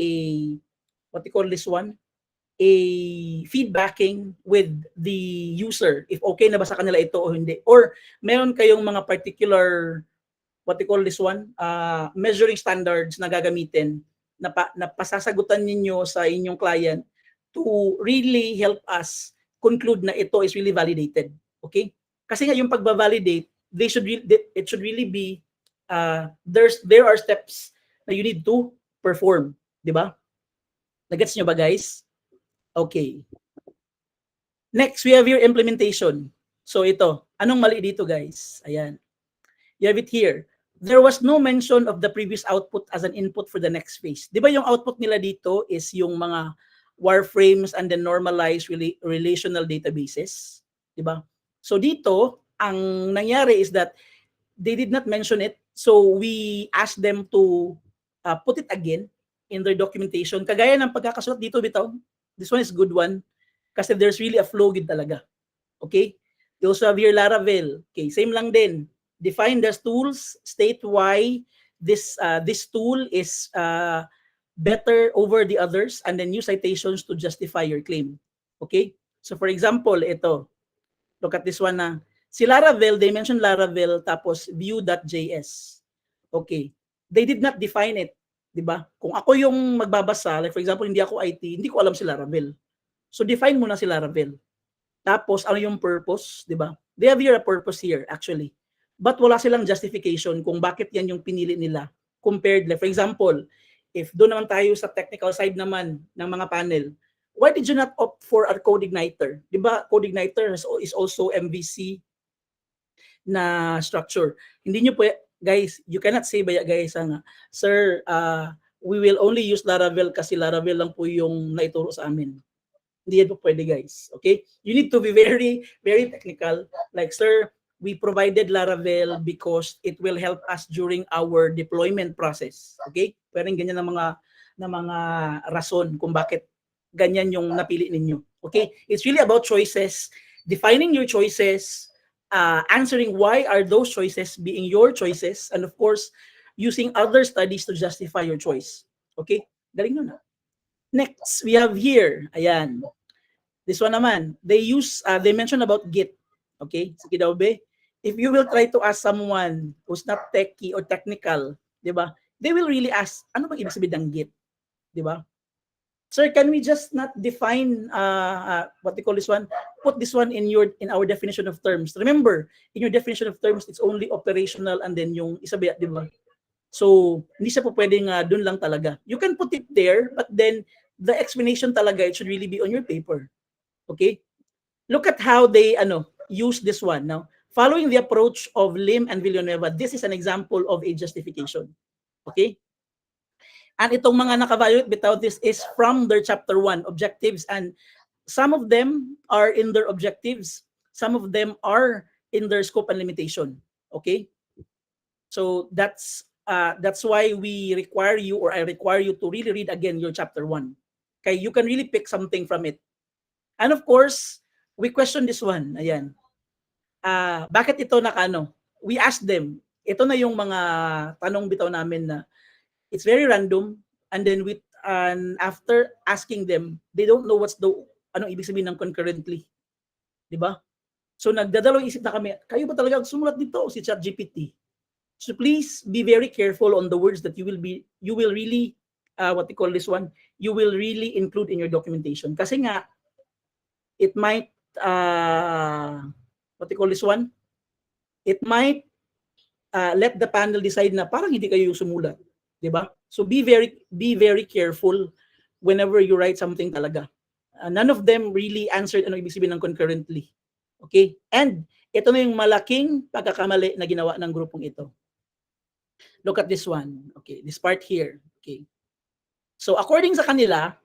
what you call this one? A feedbacking with the user if okay na ba sa kanila ito o hindi. Or meron kayong mga particular what you call this one, measuring standards na gagamitin na pasasagutan ninyo sa inyong client to really help us conclude na ito is really validated. Okay? Kasi nga yung pagba-validate, it should really be there are steps na you need to perform, di ba? Nagets nyo ba guys? Okay. Next, we have your implementation. So ito, anong mali dito guys? Ayan. You have it here. There was no mention of the previous output as an input for the next phase. Di ba yung output nila dito is yung mga wireframes and then normalized relational databases? Di ba? So dito, ang nangyari is that they did not mention it. So we asked them to put it again in their documentation. Kagaya ng pagkakasulat dito, bitaw. This one is good one. Kasi there's really a flow gid talaga. Okay? You also have here Laravel. Okay, same lang din. Define the tools, state why this tool is better over the others, and then use citations to justify your claim. Okay? So for example, ito. Look at this one na. Si Laravel, they mentioned Laravel tapos view.js. Okay. They did not define it. Diba? Kung ako yung magbabasa, like for example, hindi ako IT, hindi ko alam si Laravel. So define muna si Laravel. Tapos ano yung purpose, diba? They have here a purpose here actually. But wala silang justification kung bakit yan yung pinili nila compared, like for example, if doon naman tayo sa technical side naman ng mga panel, why did you not opt for our CodeIgniter? Diba? CodeIgniter is also MVC na structure. Hindi nyo po, guys, you cannot say ba guys, sir, we will only use Laravel kasi Laravel lang po yung naituro sa amin. Hindi yan po pwede guys. Okay? You need to be very, very technical. Like, sir, we provided Laravel because it will help us during our deployment process. Okay? Pero ganyan na mga rason kung bakit ganyan yung napili ninyo. Okay? It's really about choices, defining your choices, answering why are those choices being your choices, and of course, using other studies to justify your choice. Okay? Galing nun na. Next, we have here, ayan. This one naman, they mention about Git. Okay? Sige daw be. If you will try to ask someone who's not techie or technical, di ba? They will really ask, ano bang ibig sabihin ng Git? Di ba? Sir, can we just not define what they call this one? Put this one in our definition of terms. Remember, in your definition of terms, it's only operational and then yung isabi, di ba? So, hindi siya po pwedeng dun lang talaga. You can put it there, but then the explanation talaga, it should really be on your paper. Okay? Look at how they use this one. Now, following the approach of Lim and Villanueva, this is an example of a justification. Okay? And itong mga naka-evaluate bitaw, this is from their chapter 1, objectives, and some of them are in their objectives, some of them are in their scope and limitation. Okay? So that's why we require you, or I require you to really read again your chapter 1. Okay? You can really pick something from it. And of course, we question this one. Ayan. Bakit ito we asked them, ito na yung mga tanong bitaw namin na it's very random, and then after asking them, they don't know anong ibig sabihin ng concurrently. Di ba? So nagdadalawang isip na kami, kayo ba talaga sumulat dito si ChatGPT? So please be very careful on the words that you will really what they call this one, you will really include in your documentation. Kasi nga it might what you call this one, it might let the panel decide na parang hindi kayo sumulat, 'di ba? So be very careful whenever you write something talaga. None of them really answered ano ibig sabihin ng concurrently. Okay? And ito na yung malaking pagkakamali na ginawa ng grupong ito. Look at this one. Okay, this part here. Okay. So according sa kanila,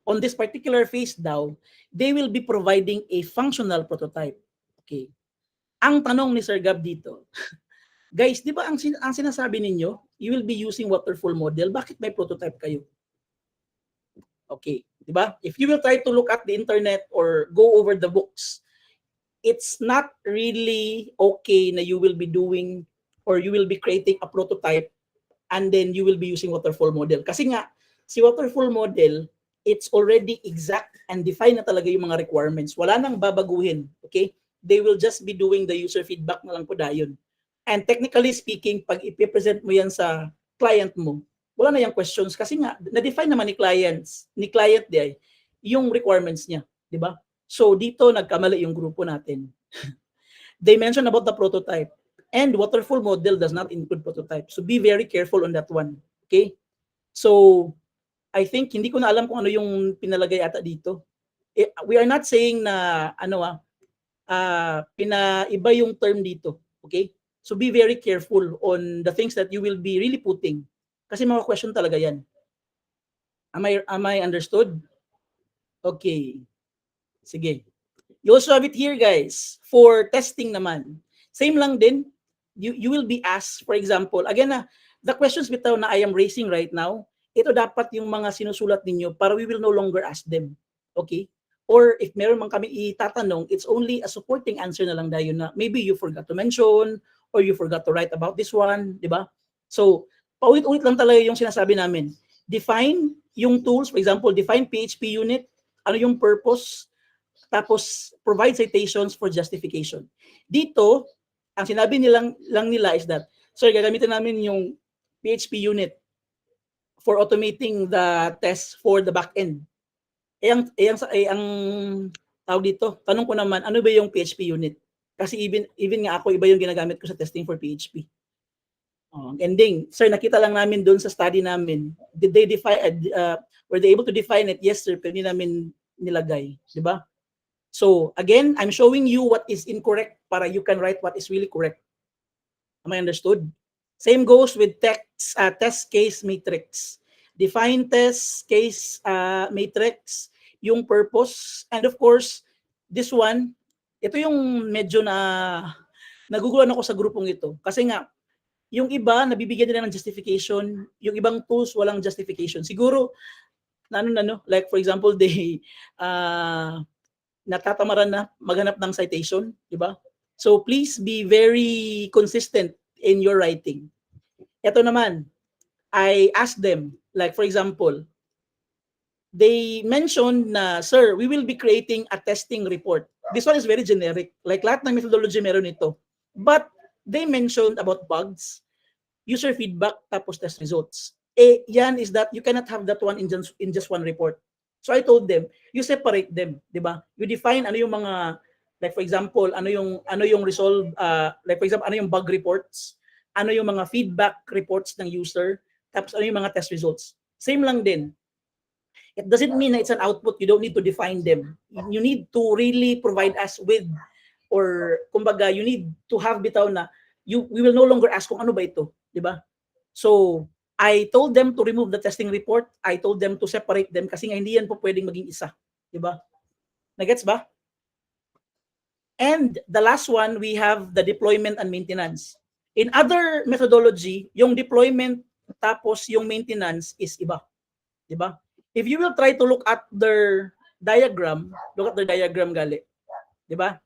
on this particular phase daw, they will be providing a functional prototype. Okay. Ang tanong ni Sir Gab dito, guys, di ba ang sinasabi ninyo, you will be using waterfall model, bakit may prototype kayo? Okay, di ba? If you will try to look at the internet or go over the books, it's not really okay na you will be doing or you will be creating a prototype and then you will be using waterfall model. Kasi nga, si waterfall model, it's already exact and defined na talaga yung mga requirements. Wala nang babaguhin, okay? They will just be doing the user feedback na lang po dayon. And technically speaking, pag ipipresent mo yan sa client mo, wala na yung questions kasi nga, na-define naman ni client di yung requirements niya, di ba? So dito nagkamali yung grupo natin. They mentioned about the prototype and waterfall model does not include prototype. So be very careful on that one, okay? So I think hindi ko na alam kung ano yung pinalagay ata dito. We are not saying na pinaiba yung term dito, okay? So be very careful on the things that you will be really putting. Kasi mga question talaga yan. Am I understood? Okay. Sige. You also have it here, guys. For testing naman. Same lang din. You will be asked, for example, again the questions bitaw na I am raising right now, ito dapat yung mga sinusulat ninyo para we will no longer ask them. Okay? Or if meron man kami itatanong, it's only a supporting answer na lang dayon na maybe you forgot to mention or you forgot to write about this one, di ba? So, paulit-ulit lang talaga yung sinasabi namin. Define yung tools, for example, define PHP unit, ano yung purpose, tapos provide citations for justification. Dito, ang sinabi lang nila is that, sir, gagamitin namin yung PHP unit for automating the test for the backend. Ang tawag dito, tanong ko naman, ano ba yung PHP unit? Kasi even nga ako, iba yung ginagamit ko sa testing for PHP. Ending, sir, nakita lang namin doon sa study namin. Did they define, were they able to define it? Yes, sir, pero hindi namin nilagay. Di ba? So, again, I'm showing you what is incorrect para you can write what is really correct. Am I understood? Same goes with test case matrix. Define test case matrix, yung purpose, and of course, this one, ito yung medyo naguguluhan ako sa grupong ito. Kasi nga, yung iba, nabibigyan nila ng justification, yung ibang tools, walang justification. Siguro, like for example, they, natatamaran na maghanap ng citation, di ba? So please be very consistent in your writing. Ito naman, I asked them, like for example, they mentioned na, sir, we will be creating a testing report. This one is very generic. Like lahat ng methodology meron ito. But they mentioned about bugs, user feedback, tapos test results. Yan is that you cannot have that one in just one report. So I told them, you separate them, 'di ba? You define ano yung mga, like for example, ano yung resolve, like for example, ano yung bug reports, ano yung mga feedback reports ng user, tapos ano yung mga test results. Same lang din. It doesn't mean na it's an output, you don't need to define them. You need to really provide us with, or kumbaga, you need to have bitaw na, we will no longer ask kung ano ba ito, di ba? So, I told them to remove the testing report. I told them to separate them kasi nga hindi yan po pwedeng maging isa. Diba? Nagets ba? And the last one, we have the deployment and maintenance. In other methodology, yung deployment tapos yung maintenance is iba. Diba? If you will try to look at their diagram, gali. Diba?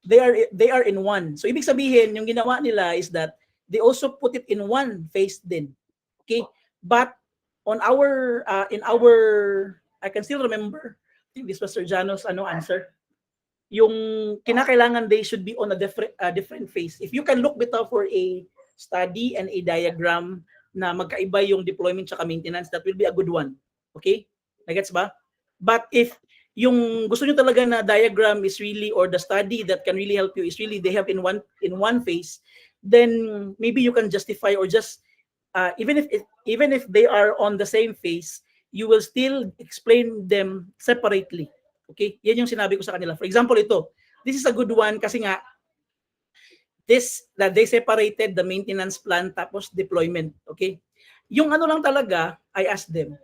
They are in one. So ibig sabihin, yung ginawa nila is that they also put it in one phase din. Okay, but on our in our, I can still remember, I think this was Sir Jano's answer. Yung kinakailangan they should be on a different phase. If you can look bitaw for a study and a diagram na magkaiba yung deployment at maintenance, that will be a good one. Okay? Nagets ba? But if yung gusto nyo talaga na diagram is really, or the study that can really help you is really they have in one phase, then maybe you can justify or just even if they are on the same phase, you will still explain them separately. Okay? Yan yung sinabi ko sa kanila. For example, ito. This is a good one kasi nga that they separated the maintenance plan tapos deployment. Okay? Yung ano lang talaga, I asked them,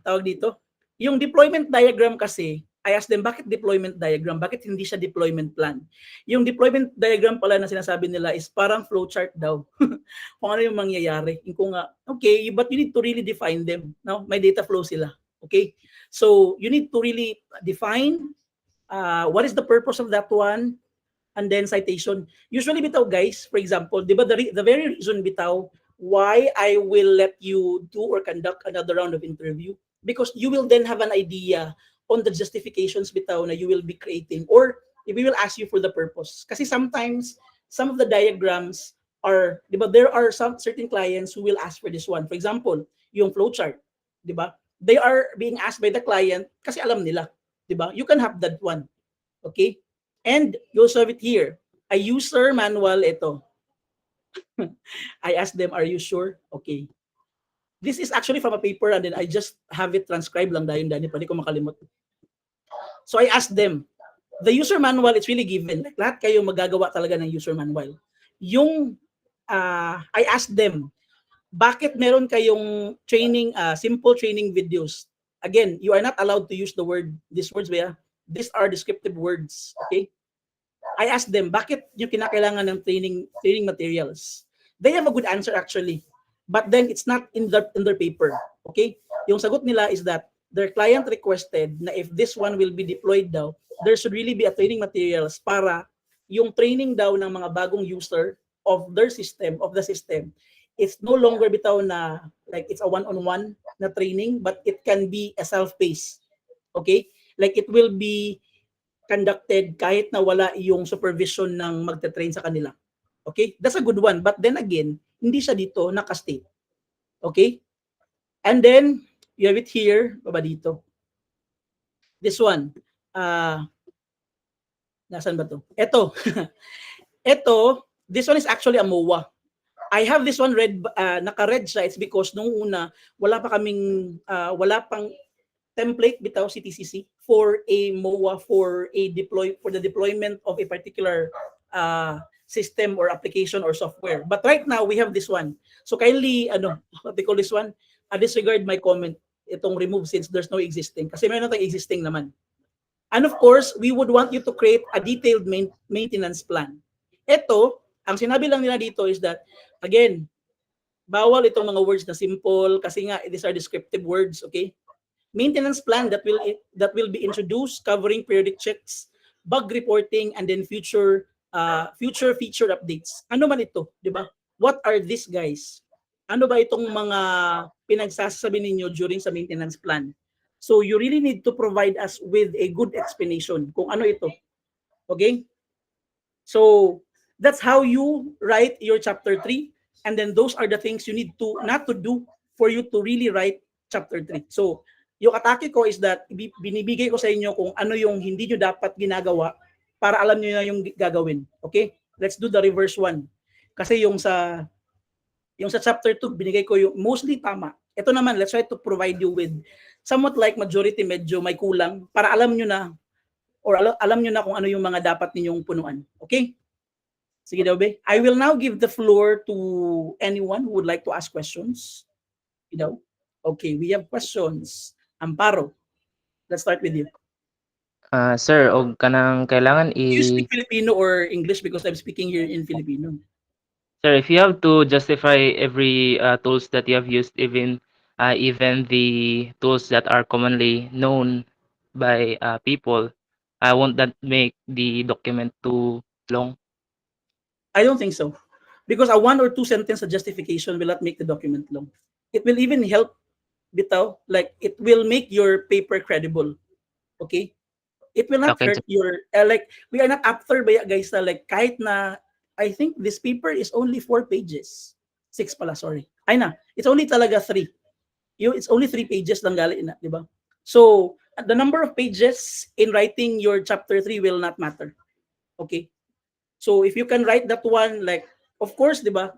tawag dito, yung deployment diagram kasi, I asked them, bakit deployment diagram? Bakit hindi siya deployment plan? Yung deployment diagram pala na sinasabi nila is parang flowchart daw. Kung ano yung mangyayari. Yung kung okay, but you need to really define them. No? May data flow sila. Okay? So, you need to really define what is the purpose of that one, and then citation. Usually bitaw guys, for example, di ba the very reason bitaw why I will let you do or conduct another round of interview, because you will then have an idea on the justifications bitaw na you will be creating, or if we will ask you for the purpose. Kasi sometimes some of the diagrams are, di ba, there are some certain clients who will ask for this one. For example, yung flowchart, di ba? They are being asked by the client kasi alam nila, di ba? You can have that one. Okay? And you also have it here. A user manual, ito. I asked them, are you sure? Okay. This is actually from a paper and then I just have it transcribed lang dahil pwede ko makalimot. So I asked them, the user manual, it's really given. Like, lahat kayo magagawa talaga ng user manual. Yung, I asked them, bakit meron kayong training, simple training videos? Again, you are not allowed to use these words, these are descriptive words, okay? I asked them, bakit yung kinakailangan ng training materials? They have a good answer actually, but then it's not in their paper, okay? Yung sagot nila is that their client requested na if this one will be deployed daw, there should really be a training materials para yung training daw ng mga bagong user of the system, it's no longer bitaw na like it's a one-on-one na training, but it can be a self-paced, okay? Like it will be conducted kahit na wala yung supervision ng magte-train sa kanila. Okay? That's a good one. But then again, hindi siya dito naka-state. Okay? And then, you have it here, baba dito. This one. Nasaan ba to? Ito. Ito, this one is actually a MOA. I have this one red, naka-red siya. It's because nung una, wala pang template bitaw CTCC for a MOA for the deployment of a particular system or application or software. But right now we have this one. So kindly what they call this one? Disregard my comment. Itong remove since there's no existing. Kasi meron tayong existing naman. And of course, we would want you to create a detailed maintenance plan. Ito, ang sinabi lang nila dito is that again, bawal itong mga words na simple kasi nga these are descriptive words, okay? Maintenance plan that will be introduced covering periodic checks, bug reporting, and then future feature updates. Ano man ito, di ba? What are these guys? Ano ba itong mga pinagsasabi ninyo during sa maintenance plan? So you really need to provide us with a good explanation kung ano ito. Okay? So that's how you write your chapter 3, and then those are the things you need to not to do for you to really write chapter 3. So yung atake ko is that binibigay ko sa inyo kung ano yung hindi nyo dapat ginagawa para alam nyo na yung gagawin. Okay? Let's do the reverse one. Kasi yung sa chapter 2, binigay ko yung mostly tama. Ito naman, let's try to provide you with somewhat like majority, medyo may kulang para alam nyo na or alam nyo na kung ano yung mga dapat ninyong punuan. Okay? Sige daw, be. I will now give the floor to anyone who would like to ask questions. You know? Okay, we have questions. Amparo, let's start with you. Sir, og kanang kailangan Do you speak Filipino or English? Because I'm speaking here in Filipino. Sir, if you have to justify every tools that you have used, even the tools that are commonly known by people, won't that make the document too long? I don't think so. Because a 1 or 2 sentence justification will not make the document long. It will even help bitaw, like it will make your paper credible. Okay? It will not Okay, hurt your like we are not after ba guys na like kahit na I think this paper is only 4 pages. 6 pala, sorry. Ay na, it's only talaga 3. It's only 3 pages lang gali na, di ba? So, The number of pages in writing your chapter 3 will not matter. Okay? So if you can write that one, like, of course, di ba,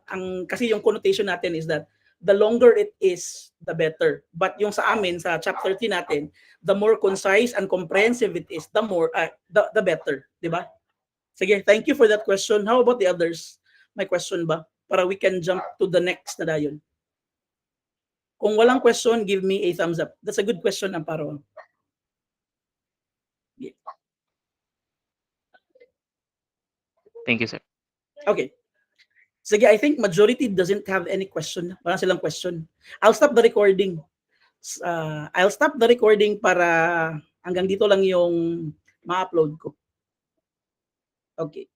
kasi yung connotation natin is that the longer it is, the better. But yung sa amin, sa chapter 3 natin, the more concise and comprehensive it is, the better. Di ba? Sige, thank you for that question. How about the others? May question ba? Para we can jump to the next na dayon. Kung walang question, give me a thumbs up. That's a good question, Amparo. Yeah. Thank you, sir. Okay. Sige, I think majority doesn't have any question. Wala silang question. I'll stop the recording. I'll stop the recording para hanggang dito lang yung ma-upload ko. Okay.